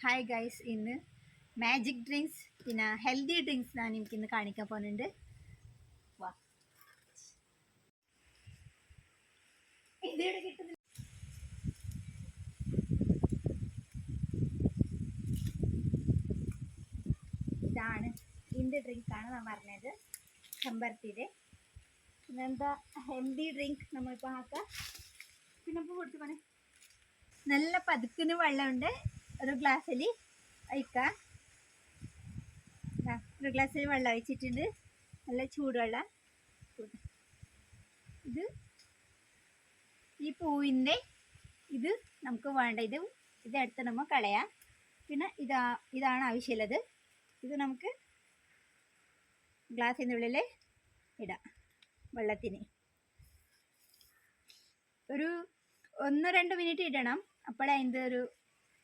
Hi guys, ഇന്ന് magic drinks പിന്നെ healthy drinks ഞാൻ എനിക്കിന്ന് കാണിക്കാൻ പോകുന്നുണ്ട്. വാ, ഇതിവിടെ കിട്ടുന്നില്ല. ഇതാണ് ഇതിൻ്റെ ഡ്രിങ്കാണ് ഞാൻ പറഞ്ഞത്, ചെമ്പരത്തിയുടെ. പിന്നെന്താ ഹെൽത്തി ഡ്രിങ്ക് നമ്മളിപ്പോൾ ആക്കാം. പിന്നെ ഇപ്പോൾ കൊടുത്തു പോണേ, നല്ല പതുക്കിന് വെള്ളമുണ്ട്. ഒരു ഗ്ലാസ്സിൽ ഒഴിക്കാം. ഒരു ഗ്ലാസ്സിൽ വെള്ളം ഒഴിച്ചിട്ടുണ്ട്, നല്ല ചൂടുവെള്ളം. ഇത് ഈ പൂവിൻ്റെ ഇത് നമുക്ക് വേണ്ട, ഇതെടുത്ത് നമ്മൾ കളയാം. പിന്നെ ഇതാണ് ആവശ്യമുള്ളത്. ഇത് നമുക്ക് ഗ്ലാസ്സിൻ്റെ ഉള്ളിൽ ഇടാം. വെള്ളത്തിന് ഒരു 1-2 മിനിറ്റ് ഇടണം. അപ്പോഴേ അതിൻ്റെ ഒരു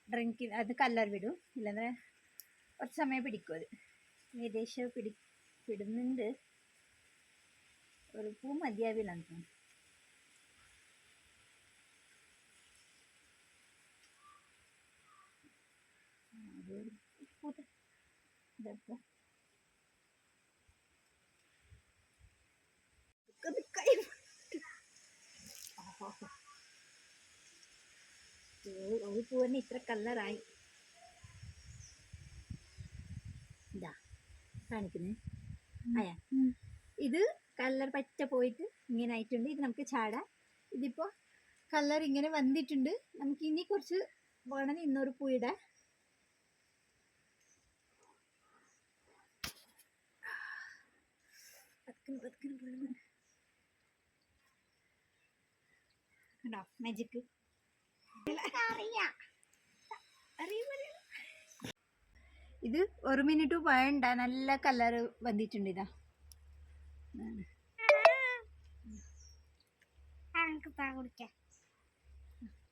ഡ്രിങ്ക് അത് കളർ വിടും, ഇല്ലാതെ കുറച്ച് സമയം പിടിക്കും. അത് ഏകദേശം പിടുന്നുണ്ട്. ഒരു പൂ മതിയാവില്ലാന്ന് തോന്നുന്നു. ഒരു പൂവിന് ഇത്ര കളറായി. ഇതാ കാണിക്കുന്നേ. അയാ ഇത് കളർ പറ്റ പോയിട്ട് ഇങ്ങനെ ആയിട്ടുണ്ട്. ഇത് നമുക്ക് ചാടാം. ഇതിപ്പോൾ കളർ ഇങ്ങനെ വന്നിട്ടുണ്ട്. നമുക്ക് ഇനി കുറച്ച് വേണമെങ്കിൽ ഇന്നൊരു പൂ ഇടാം. കണ്ടോ മാജിക്ക്? ഇത് 1 മിനിറ്റ് വേണ്ട, നല്ല കളർ വന്നിട്ടുണ്ട്. ഇതാ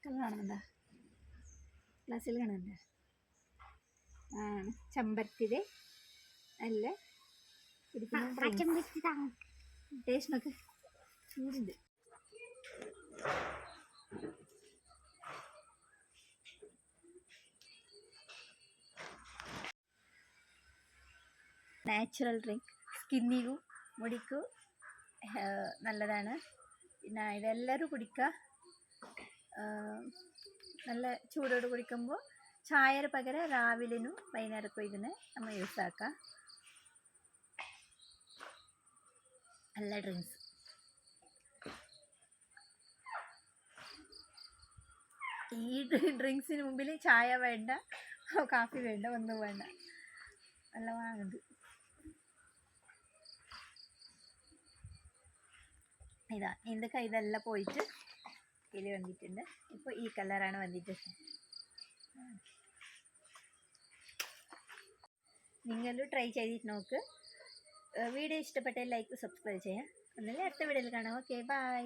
കളർ കാണുന്നുണ്ടോ? ഗ്ലാസ്സിൽ കാണുന്നുണ്ടോ? ചെമ്പരത്തിയുടെ നല്ല കുടിക്കുന്ന ടേസ്റ്റ് നോക്ക്. ചൂടുണ്ട്. നാച്ചുറൽ ഡ്രിങ്ക്, സ്കിന്നിനും മുടിക്കും നല്ലതാണ്. പിന്നെ ഇതെല്ലാവരും കുടിക്കുക. നല്ല ചൂടോട് കുടിക്കുമ്പോൾ ചായയുടെ പകരം രാവിലെയും വൈകുന്നേരമൊക്കെ ഇതിനെ നമ്മൾ യൂസ് ആക്കാം. നല്ല ഡ്രിങ്ക്സ്. ഈ ഡ്രിങ്ക്സിന് മുമ്പിൽ ചായ വേണ്ട, കാപ്പി വേണ്ട, ഒന്നും വേണ്ട. നല്ല വാങ്ങുന്നത് ഇതാ. എൻ്റെ കൈതെല്ലാം പോയിട്ട് ഇതിൽ വന്നിട്ടുണ്ട്. ഇപ്പോൾ ഈ കളറാണ് വന്നിട്ട്. നിങ്ങൾ ട്രൈ ചെയ്തിട്ട് നോക്ക്. വീഡിയോ ഇഷ്ടപ്പെട്ടാൽ ലൈക്ക്, സബ്സ്ക്രൈബ് ചെയ്യാം. എന്നാലും അടുത്ത വീഡിയോയിൽ കാണാം. Okay, by.